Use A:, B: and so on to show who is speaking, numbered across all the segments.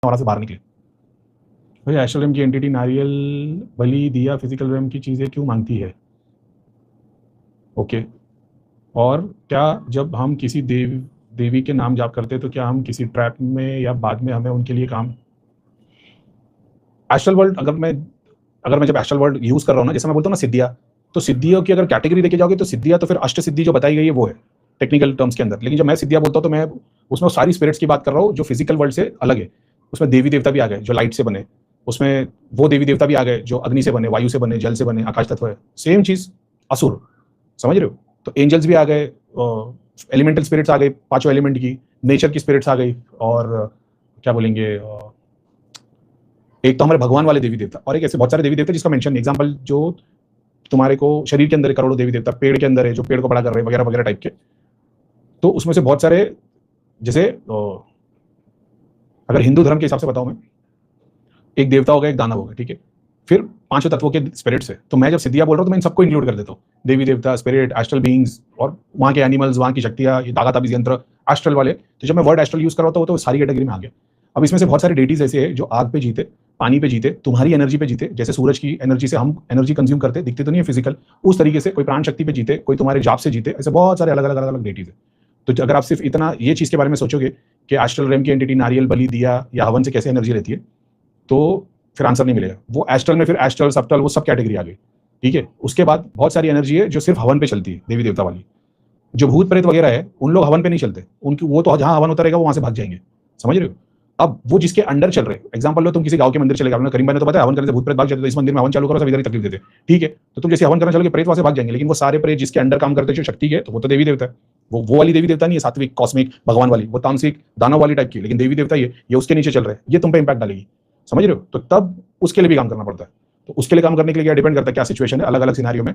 A: वहां से बाहर निकले। भाई एस्ट्रल रेम की एंटिटी नारियल, बलि, दिया, फिजिकल रेम की चीजें क्यों मांगती है? ओके। और क्या जब हम किसी देवी के नाम जाप करते हैं तो क्या हम किसी ट्रैप में या बाद में हमें उनके लिए काम? एस्ट्रल वर्ल्ड अगर मैं जब एस्ट्रल वर्ल्ड यूज कर रहा हूँ ना, जैसे मैं बोलता हूँ ना सिद्धियाँ, तो सिद्धियों की अगर कैटेगरी देखे जाओगे तो सिद्धियाँ तो फिर अष्ट सिद्धि जो बताई गई है वो है टेक्निकल टर्म्स के अंदर। लेकिन जब मैं सिद्धियाँ बोलता हूँ तो मैं उसमें सारी स्पिरिट्स की बात कर रहा हूँ जो फिजिकल वर्ल्ड से अलग है। उसमें देवी देवता भी आ गए जो लाइट से बने, उसमें वो देवी देवता भी आ गए जो अग्नि से बने, वायु से बने, जल से बने, आकाश तत्व है। सेम चीज असुर, समझ रहे हो? तो एंजल्स भी आ गए, एलिमेंटल स्पिरिट्स आ गई, पांचों एलिमेंट की, नेचर की स्पिरिट्स आ गई, और क्या बोलेंगे, एक तो हमारे भगवान वाले देवी देवता, और एक ऐसे बहुत सारे देवी देवता जिसका मेंशन, एग्जांपल जो तुम्हारे को शरीर के अंदर है, करोड़ों देवी देवता पेड़ के अंदर है जो पेड़ को बड़ा कर रहे हैं वगैरह वगैरह टाइप के। तो उसमें से बहुत सारे, जैसे अगर हिंदू धर्म के हिसाब से बताऊं मैं, एक देवता होगा, एक दानव होगा, ठीक है, फिर पांचों तत्वों के स्पिरिट्स है। तो मैं जब सिद्धियां बोल रहा हूं तो मैं इन सबको इंक्लूड कर देता हूँ, देवी देवता, स्पिरिट, एस्ट्रल बीइंग्स, और वहां के एनिमल्स, वहां की शक्तियां, ये ताकत, ताबीज यंत्र, एस्ट्रल वाले। तो जब मैं वर्ड एस्ट्रल यूज कर रहा था तो सारी कैटेगरी में आ गया। अब इसमें से बहुत सारे डेटीज ऐसे हैं जो आग पे जीते, पानी पे जीते, तुम्हारी एनर्जी पे जीते, जैसे सूरज की एनर्जी से हम एनर्जी कंज्यूम करते, दिखते तो नहीं है फिजिकल, उस तरीके से कोई प्राण शक्ति पे जीते, कोई तुम्हारे जाप से जीते, ऐसे बहुत सारे अलग अलग अलग अलग डेटीज है। तो अगर आप सिर्फ इतना ये चीज के बारे में सोचोगे कि एस्ट्रल रेम की एंटिटी नारियल, बलि, दिया या हवन से कैसे एनर्जी लेती है, तो फिर आंसर नहीं मिलेगा। वो एस्ट्रल में फिर एस्ट्रल, सब्टल, वो सब कैटेगरी आ गई, ठीक है। उसके बाद बहुत सारी एनर्जी है जो सिर्फ हवन पे चलती है, देवी देवता वाली। जो भूत प्रेत वगैरह है उन लोग हवन पे नहीं चलते, उनकी वो तो जहां हवन होता रहेगा वो वहां से भाग जाएंगे, समझ रहे हो? अब वो जिसके अंडर चल रहे, एग्जांपल लो, तुम किसी गांव के मंदिर चले गए, करीम भाई ने तो पता है हवन करने से भूत प्रेत भाग जाते, तो इस मंदिर में हवन चालू करो, सब इधर ही तकलीफ देते, ठीक है। तो तुम जैसे हवन करना चलोगे प्रेत वहां से भाग जाएंगे, लेकिन वो सारे प्रेत जिसके अंडर काम करते जो शक्ति के, तो वो तो देवी देवता है। वो वाली देवी देवता नहीं है सात्विक कॉस्मिक भगवान वाली, वो तामसिक दानव वाली टाइप की, लेकिन देवी देवता ये उसके नीचे चल रहे हैं, ये तुम पे इंपैक्ट डालेगी, समझ रहे हो? तो तब उसके लिए भी काम करना पड़ता है। तो उसके लिए काम करने के लिए क्या डिपेंड करता है, क्या सिचुएशन है, अलग अलग सिनेरियो में।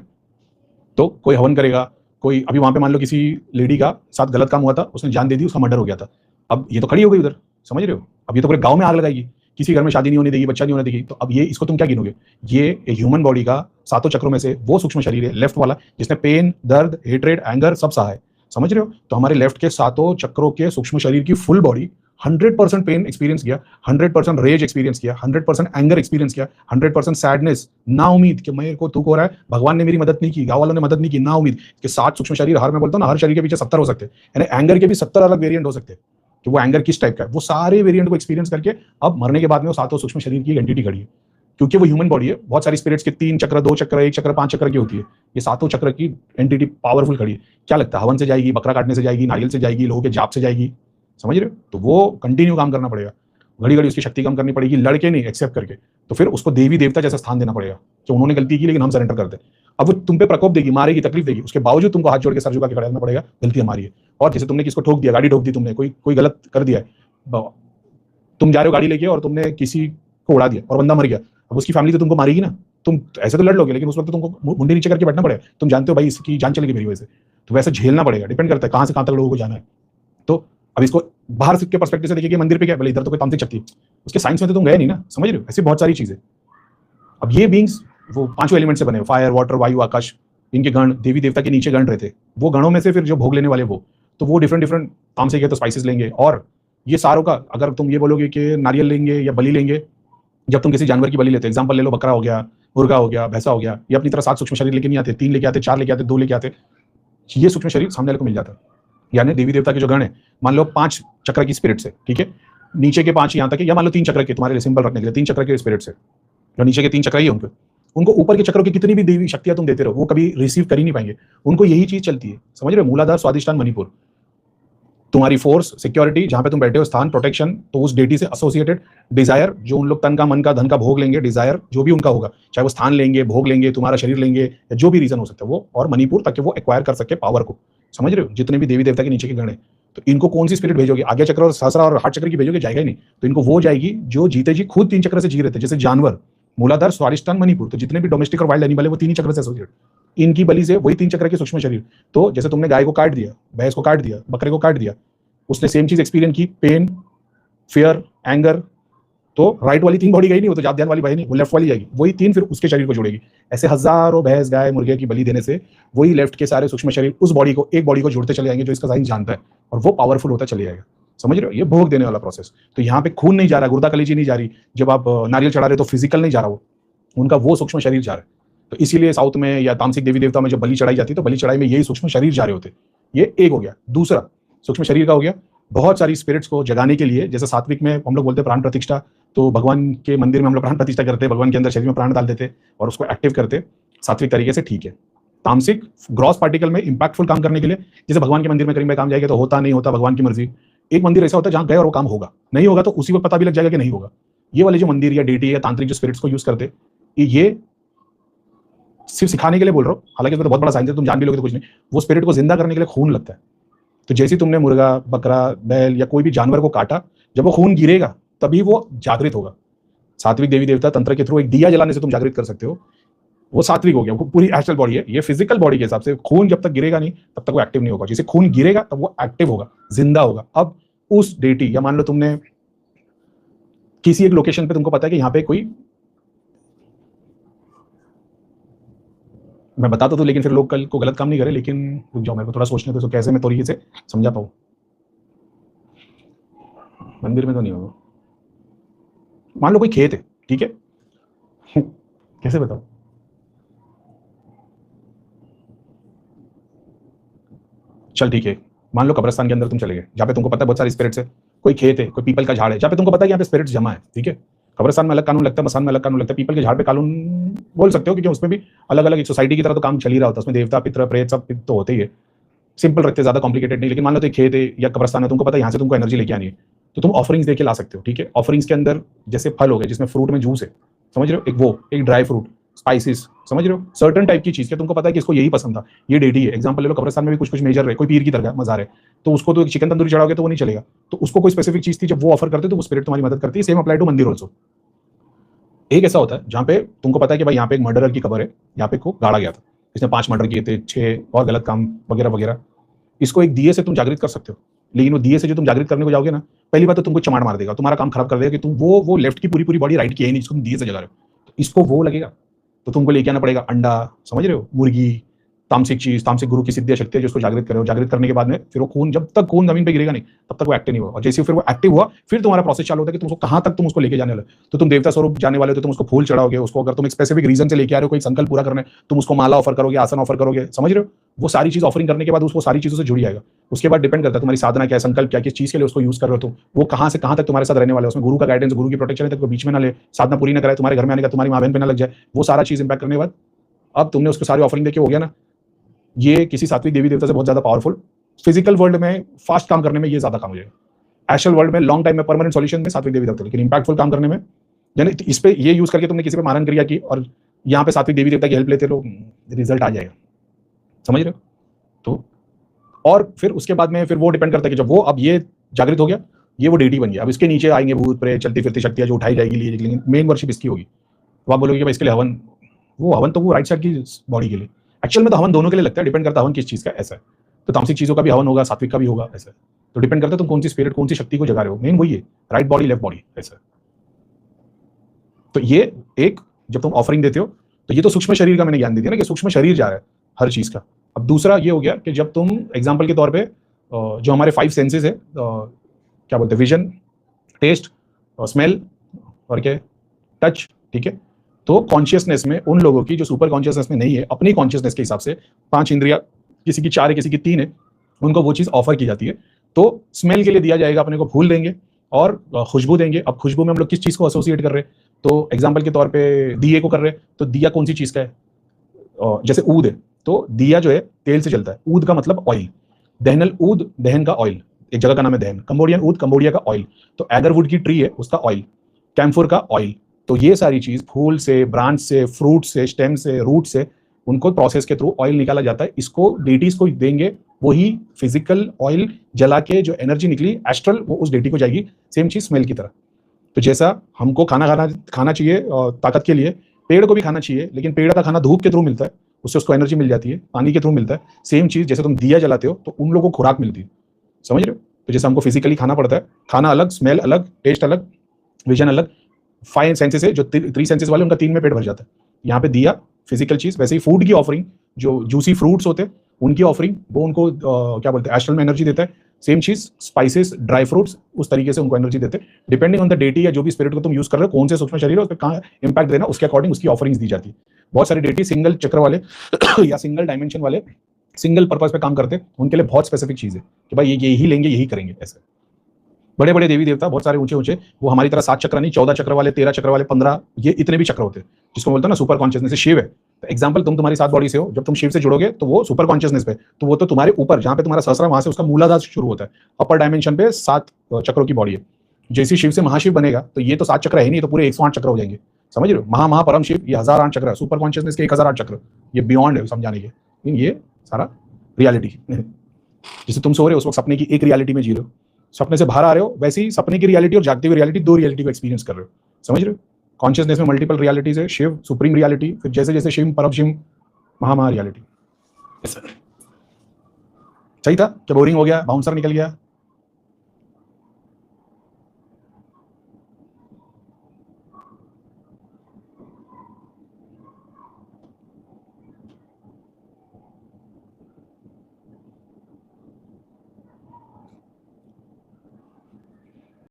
A: तो कोई हवन करेगा, कोई अभी वहां पे मान लो किसी लेडी का साथ गलत काम हुआ था, उसने जान दे दी, उसका मर्डर हो गया था, अब ये तो खड़ी हो गई उधर, समझ रहे हो? अब ये तो पूरे गांव में आग लगाएगी, किसी घर में शादी नहीं होने देगी, बच्चा नहीं होने देगी। तो अब ये इसको तुम क्या गिनोगे? ये ह्यूमन बॉडी का सातों चक्रों में से वो सूक्ष्म शरीर है लेफ्ट वाला, जिसने पेन, दर्द, हेट्रेड, एंगर सब सहा है, समझ रहे हो? तो हमारे लेफ्ट के सातों चक्रों के सूक्ष्म शरीर की फुल बॉडी 100% पेन एक्सपीरियंस किया, 100% रेज एक्सपीरियंस किया, 100% एंगर एक्सपीरियंस किया, 100% सैडनेस, ना उम्मीद कि मेरे को दुख हो रहा है, भगवान ने मेरी मदद नहीं की, गांव वालों ने मदद नहीं की, ना उम्मीद कि 7 सूक्ष्म शरीर, हर मैं बोलता हूँ ना, हर शरीर के पीछे 70 हो सकते हैं, यानी एंगर के भी 70 अलग वेरिएंट हो सकते हैं कि वो एंगर किस टाइप का है। वो सारे वेरिएंट को एक्सपीरियंस करके अब मरने के बाद में वो सातों सूक्ष्म शरीर की एंटिटी खड़ी है, क्योंकि वो ह्यूमन बॉडी है। बहुत सारी स्पिरिट्स के 3 चक्र, 2 चक्र, 1 चक्र, 5 चक्र की होती है, ये सातों चक्र की एंटिटी पावरफुल खड़ी है। क्या लगता है, हवन से जाएगी, बकरा काटने से जाएगी, नारियल से जाएगी, लोगों के जाप से जाएगी, समझ रहे हो? तो वो कंटिन्यू काम करना पड़ेगा, घड़ी घड़ी उसकी शक्ति कम करनी पड़ेगी, लड़के नहीं एक्सेप्ट करके। तो फिर उसको देवी देवता जैसा स्थान देना पड़ेगा कि उन्होंने गलती की लेकिन हम सरेंडर करते हैं। अब वो तुम पे प्रकोप देगी, मारेगी, तकलीफ देगी, उसके बावजूद तुमको हाथ जोड़ के सर झुका के खड़ा रहना पड़ेगा, गलती हमारी है। और जैसे तुमने किसको ठोक दिया, गाड़ी ठोक दी तुमने, कोई गलत कर दिया है, तुम जा रहे हो गाड़ी लेके और तुमने किसी को उड़ा दिया और बंदा मर गया, अब उसकी फैमिली तो तुमको मारेगी ना। तुम ऐसे तो लड़ लोगे, लेकिन उस वक्त तो तुमको मुंडे नीचे करके बैठना पड़ेगा, तुम जानते हो भाई इसकी जान चलेगी मेरी वजह से, तो वैसे झेलना पड़ेगा। डिपेंड करता है कहां से कहां तक लोगों को जाना है। तो अब इसको बाहर के पर्सपेक्टिव से देखिए, मंदिर पे क्या, भले इधर तो कोई तांत्रिक शक्ति, उसके साइंस में तो तुम गए नहीं ना, समझ रहे हो? ऐसी बहुत सारी चीजें। अब ये बींग्स वो पांचों एलिमेंट से बने, फायर, वाटर, वायु, आकाश, इनके गण देवी देवता के नीचे गण रहते, वो गणों में से फिर जो भोग लेने वाले वो, तो वो डिफरेंट डिफरेंट तामसिक है तो स्पाइसेस लेंगे। और ये सारों का अगर तुम ये बोलोगे कि नारियल लेंगे या बलि लेंगे, जब तुम किसी जानवर की बलि लेते, एग्जाम्पल ले लो, बकरा हो गया, मुर्गा हो गया, भैंसा हो गया, ये अपनी तरह 7 सूक्ष्म शरीर लेके नहीं आते, 3 लेके आते, 4 लेके आते, 2 लेके आते, ये सूक्ष्म शरीर सामने वाले को मिल जाता है। यानी देवी देवता के जो गण है, मान लो 5 चक्र की स्पिरिट्स है, ठीक है, नीचे के 5 यहाँ तक है, या मान लो 3 चक्र के, तुम्हारे लिए सिंपल रखने के लिए 3 चक्र के स्पिरिट्स है, जो नीचे के 3 चक्र ही है उनको ऊपर के चक्रों की कितनी भी देवी शक्तियां तुम देते रहो, वो कभी रिसीव कर ही नहीं पाएंगे। उनको यही चीज चलती है, समझ रहे हो? मूलाधार, स्वादिष्ठान, मणिपुर, तुम्हारी फोर्स, सिक्योरिटी, जहां पे तुम बैठे हो स्थान, प्रोटेक्शन, तो उस डेटी से एसोसिएटेड डिजायर, जो उन लोग तन का, मन का, धन का भोग लेंगे, डिजायर जो भी उनका होगा, चाहे वो स्थान लेंगे, भोग लेंगे, तुम्हारा शरीर लेंगे, या जो भी रीजन हो सकता है वो, और मणिपुर ताकि वो एक्वायर कर सके पावर को, समझ रहे हो? जितने भी देवी देवता के नीचे के गण है, तो इनको कौन सी स्पिरिट भेजोगे? आगे चक्र और सहस्रा और हाथ चक्र की भेजोगे, जाएगा ही नहीं। तो इनको वो जाएगी जो जीते जी खुद 3 चक्र से जी रहे थे, जैसे जानवर, मूलाधार, स्वादिष्ठान, मणिपुर, तो जितने भी डोमेस्टिक और वाइल्ड एनिमल है वो 3 ही चक्र से एसोसिएटेड, इनकी बलि से वही 3 चक्र के सूक्ष्म शरीर। तो जैसे तुमने गाय को काट दिया, भैंस को काट दिया, बकरे को काट दिया, उसने सेम चीज एक्सपीरियंस की, पेन, फियर, एंगर, तो राइट वाली 3 बॉडी गई नहीं, वो तो जाप ध्यान वाली भाई नहीं, वो लेफ्ट वाली जाएगी, वही 3 फिर उसके शरीर को जोड़ेगी। ऐसे हजारों भैंस, गाय, मुर्गे की बलि देने से वही लेफ्ट के सारे सूक्ष्म शरीर उस बॉडी को, एक बॉडी को जोड़ते चले जाएंगे जो इसका साइंस जानता है, और वो पावरफुल होता चले जाएगा। समझ रहे हो, ये भोग देने वाला प्रोसेस। तो यहाँ पे खून नहीं जा रहा, गुर्दा कलेजी नहीं जा रही, जब आप नारियल चढ़ा रहे तो फिजिकल नहीं जा रहा, वो उनका वो सूक्ष्म शरीर जा रहा है। तो इसीलिए साउथ में या तामसिक देवी देवता में जब बलि चढ़ाई जाती है तो बलि चढ़ाई में यही सूक्ष्म शरीर जा रहे होते। ये एक हो गया। दूसरा सूक्ष्म शरीर का हो गया, बहुत सारी स्पिरिट्स को जगाने के लिए, जैसे सात्विक में हम लोग बोलते हैं प्राण प्रतिष्ठा, तो भगवान के मंदिर में हम लोग प्राण प्रतिष्ठा करते हैं, भगवान के अंदर शरीर में प्राण डाल देते और उसको एक्टिव करते सात्विक तरीके से, ठीक है। तामसिक ग्रॉस पार्टिकल में इंपैक्टफुल काम करने के लिए, जैसे भगवान के मंदिर में करीब काम जाएगा तो होता नहीं होता भगवान की मर्जी। एक मंदिर ऐसा होता है जहां गए और वो काम होगा, नहीं होगा तो उसी वक्त पता भी लग जाएगा कि नहीं होगा। ये वाले जो मंदिर या डेटी या तांत्रिक जो स्पिरिट्स को यूज करते, ये सिर्फ सिखाने के लिए बोल रहा हूँ, हालांकि तो बहुत बड़ा साइंस है, तुम जान भी लोगे तो कुछ नहीं। वो स्पिरिट को जिंदा करने के लिए खून लगता है। तो जैसे तुमने मुर्गा, बकरा, बैल या कोई भी जानवर को काटा, जब वो खून गिरेगा तभी वो जागृत होगा। सात्विक देवी देवता तंत्र के थ्रू एक दिया जलाने से तुम जागृत कर सकते हो, वो सात्विक हो गया। वो पूरी एस्ट्रल बॉडी है, ये फिजिकल बॉडी के हिसाब से खून जब तक गिरेगा नहीं तब तक वो एक्टिव नहीं होगा। जैसे खून गिरेगा तब वो एक्टिव होगा, जिंदा होगा। अब उस डेटी, या मान लो तुमने किसी एक लोकेशन पे तुमको पता है कि यहाँ पे कोई, मैं बताता तो लेकिन फिर लोग कल को गलत काम नहीं करे, लेकिन रुक जाओ मेरे को थोड़ा सोचने दो कैसे मैं तरीके से समझा पाऊँ। मंदिर में तो नहीं होगा, मान लो कोई खेत है, ठीक है कैसे बताओ, चल ठीक है, मान लो कब्रिस्तान के अंदर तुम चले गए जहाँ पे तुमको पता है बहुत सारे स्पिरिट्स है, कोई खेत है, कोई पीपल का झाड़ है जहाँ पे तुमको पता है कि यहाँ पे स्पिरिट्स जमा है, ठीक है। कब्रिस्तान में अलग कानून लगता है, मसान में अलग कानून लगता है, पीपल के झाड़ पे कानून बोल सकते हो, क्योंकि उसमें भी अलग अलग एक सोसाइटी की तरह तो काम चल ही रहा होता है, उसमें देवता पितर प्रेत सब तो होते ही है, सिंपल रखते, ज्यादा कॉम्प्लिकेटेड नहीं। लेकिन मान लो तो खेत है या कब्रिस्तान है, तुमको पता है यहाँ से तुमको एनर्जी लेके आनी है, तो तुम ऑफरिंग्स देके ला सकते हो, ठीक है। ऑफरिंग्स के अंदर जैसे फल हो गए, जिसमें फ्रूट में जूस है, समझ रहे हो, एक ड्राई फ्रूट, स्पाइसेस, समझ रहे हो, सर्टन टाइप की चीज के तुमको पता है कि इसको यही पसंद था, ये डेडी है। एग्जांपल ले लो, कब्रिस्तान में भी कुछ कुछ मेजर है, कोई पीर की तरह मजार है, तो उसको तो चिकन तंदूरी चढ़ाओगे तो वो नहीं चलेगा, तो उसको कोई स्पेसिफिक चीज थी, जब वो ऑफर करते तो वो स्पिरिट तुम्हारी मदद करती है। सेम अप्लाई टू मंदिर ऑल्सो। एक ऐसा होता है जहाँ पे तुमको पता है कि भाई यहाँ पे एक मर्डरर की खबर है, यहाँ पे को गाड़ा गया था, इसने 5 मर्डर किए थे, 6 और गलत काम वगैरह वगैरह, इसको एक दिए से तुम जागृत कर सकते हो। लेकिन वो दिए से जो तुम जागृत करने को जाओगे ना, पहली बात तो तुमको चमाड़ मार देगा, तुम्हारा काम खराब कर देगा कि तुम वो लेफ्ट की पूरी बॉडी राइट की है नहीं, जिसको तुम दिए से जगा रहे हो, तो इसको वो लगेगा, तो तुमको लेके आना पड़ेगा अंडा, समझ रहे हो, मुर्गी, तामसिक चीज, तामसिक गुरु की सिद्धि शक्ति है जो उसको जागृत करे। जागृत करने के बाद में फिर वो खून, जब तक खून जमीन पे गिरेगा नहीं तब तक वो एक्टिव नहीं होगा, और जैसे फिर वो एक्टिव हुआ फिर तुम्हारा प्रोसेस चालू होता है कि तुमको कहां तक तुम उसको लेके जाने वाले। तो तुम देवता स्वरूप जाने वाले हो तो तुम उसको फूल चढ़ाओगे, उसको अगर तुम एक स्पेसिफिक रीजन से लेके आ रहे हो, कोई संकल्प पूरा करने, तुम उसको माला ऑफर करोगे, आसन ऑफर करोगे, समझ रहे हो। वो सारी चीज ऑफरिंग करने के बाद उसको सारी चीजों से जुड़ जाएगा। उसके बाद डिपेंड करता है तुम्हारी साधना क्या है, संकल्प क्या, किस चीज के लिए उसको यूज कर रहे हो, तो वो कहां से कहां तक तुम्हारे साथ रहने वाले, उसमें गुरु का गाइडेंस, गुरु की प्रोटेक्शन है, तो बीच में ना ले, साधना पूरी ना कराए, तुम्हारे घर में आने का तुम्हारी माँ बहन पे ना लग जाए, वो सारा चीज इंपैक्ट करने के बाद अब तुमने उसको सारी ऑफरिंग देके हो गया ना, ये किसी सात्विक देवी देवता से बहुत ज्यादा पावरफुल। फिजिकल वर्ल्ड में फास्ट काम करने में ये ज्यादा काम हो जाएगा, एस्ट्रल वर्ल्ड में लॉन्ग टाइम में परमानेंट सॉल्यूशन में सात्विक देवी देवता, लेकिन इंपैक्टफुल काम करने में, यानी इस पे ये यूज करके तुमने किसी पे मारन क्रिया की और यहाँ पे सात्विक देवी देवता की हेल्प लेते रहो, रिजल्ट आ जाएगा, समझ रहे हो। तो और फिर उसके बाद में फिर वो डिपेंड करता है कि जब वो अब ये जागृत हो गया, ये वो डेटी बन गया, अब इसके नीचे आएंगे भूत प्रेत, चलती फिरती शक्तियां जो उठाई जाएगी, लेकिन मेन वर्शिप इसकी होगी। तो आप बोलोगे कि भाई इसके लिए हवन, वो हवन तो वो राइट साइड की बॉडी के लिए, एक्चुअल में तो हवन दोनों के लिए लगता है, डिपेंड करता है हवन किस चीज का, ऐसा है। तो तामसिक चीजों का भी हवन होगा, सात्विक का भी होगा, ऐसा है। तो डिपेंड करता है तुम कौन सी स्पिरिट, कौन सी शक्ति को जगा रहे हो, मेन वही है, राइट बॉडी लेफ्ट बॉडी, ऐसा। तो ये एक, जब तुम ऑफरिंग देते हो तो ये तो सूक्ष्म शरीर का मैंने ज्ञान दे दिया ना, कि सूक्ष्म शरीर जा रहा है हर चीज का। अब दूसरा ये हो गया कि जब तुम एग्जाम्पल के तौर पे जो हमारे 5 सेंसेस है, क्या बोलते हैं, विजन, टेस्ट, स्मेल और क्या, टच, ठीक है। तो कॉन्शियसनेस में उन लोगों की जो सुपर कॉन्शियसनेस में नहीं है, अपनी कॉन्शियसनेस के हिसाब से 5 इंद्रिया, किसी की 4 है, किसी की 3 है, उनको वो चीज ऑफर की जाती है। तो स्मेल के लिए दिया जाएगा, अपने को फूल देंगे और खुशबू देंगे। अब खुशबू में हम लोग किस चीज को एसोसिएट कर रहे हैं, तो एग्जाम्पल के तौर पे दिए को कर रहे हैं, तो दिया कौन सी चीज का है, जैसे ऊद है तो दिया जो है तेल से चलता है, ऊद का मतलब ऑयल, दहनल ऊद, दहन का ऑयल, एक जगह का नाम है दहन, कंबोडियन ऊद, कंबोडिया का ऑयल, तो एगरवुड की ट्री है उसका ऑयल, कैम्फोर का ऑयल। तो ये सारी चीज फूल से, ब्रांच से, फ्रूट से, स्टेम से, रूट से, उनको प्रोसेस के थ्रू ऑयल निकाला जाता है, इसको डेटीज को देंगे, वही फिजिकल ऑयल जला के जो एनर्जी निकली एस्ट्रल, वो उस डेटी को जाएगी। सेम चीज स्मेल की तरह। तो जैसा हमको खाना चाहिए ताकत के लिए, पेड़ को भी खाना चाहिए, लेकिन पेड़ का खाना धूप के थ्रू मिलता है, उससे उसको एनर्जी मिल जाती है, पानी के थ्रू मिलता है। सेम चीज जैसे तुम दिया जलाते हो तो उन लोगों को खुराक मिलती है, समझ रहे हो। तो जैसे हमको फिजिकली खाना पड़ता है, खाना अलग, स्मेल अलग, टेस्ट अलग, विजन अलग, 5 सेंसेस है, जो 3 सेंसेस वाले उनका 3 में पेट भर जाता है। यहाँ पे दिया फिजिकल चीज, वैसे ही फूड की ऑफरिंग, जो जूसी फ्रूट्स होते हैं उनकी ऑफरिंग, वो उनको क्या बोलते हैं, एस्ट्रल में एनर्जी देता है। सेम चीज स्पाइसेस, ड्राई फ्रूट्स, उस तरीके से उनको एनर्जी देते, डिपेंडिंग ऑन द डेटी या जो भी स्पिरिट को तुम यूज कर रहे हो, कौन से सूक्ष्म शरीर है उस पर कहाँ इंपैक्ट देना, उसके अकॉर्डिंग उसकी ऑफरिंग्स दी जाती है। बहुत सारे डेटी सिंगल चक्र वाले या सिंगल डायमेंशन वाले, सिंगल पर्पज पे काम करते हैं, उनके लिए बहुत स्पेसिफिक चीज है कि भाई ये यही लेंगे, यही करेंगे। ऐसे बड़े बड़े देवी देवता बहुत सारे ऊंचे ऊंचे, वो हमारी तरह 7 चक्र नहीं, 14 चक्र वाले, 13 चक्र वाले, 15, ये इतने भी चक्र होते हैं, जिसको बोलते हैं ना सुपर कॉन्शियसनेस। शिव है एग्जाम्पल, तुम तुम्हारी 7 बॉडी से हो, जब तुम शिव से जुड़ोगे तो वो सुपर कॉन्शियसनेस पे, तो वो तो तुम्हारे ऊपर जहां पे तुम्हारा सहस्रा, वहां से उसका मूलाधार शुरू होता है, अपर डायमेंशन पे 7 चक्रों की बॉडी है। जैसे शिव से महाशिव बनेगा तो ये तो 7 चक्र है नहीं, तो पूरे 108 चक्र हो जाएंगे। समझ रहे हो? महा परम शिव ये 1008 चक्र, सुपर कॉन्शियसनेस के 1008 चक्र, ये बियॉन्ड है समझाने के, लेकिन ये सारा रियलिटी। जैसे तुम सो रहे हो उस वक्त सपने की एक रियलिटी में जी रहे हो, सपने से बाहर आ रहे हो, वैसे ही सपने की रियलिटी और जागती हुई रियलिटी, 2 रियलिटी को एक्सपीरियंस कर रहे हो। समझ रहे हो? कॉन्शियसनेस में मल्टीपल रियलिटीज है, शिव सुप्रीम रियलिटी, फिर जैसे जैसे शिव परम शिव महा रियलिटी। सही था क्या? बोरिंग हो गया? बाउंसर निकल गया?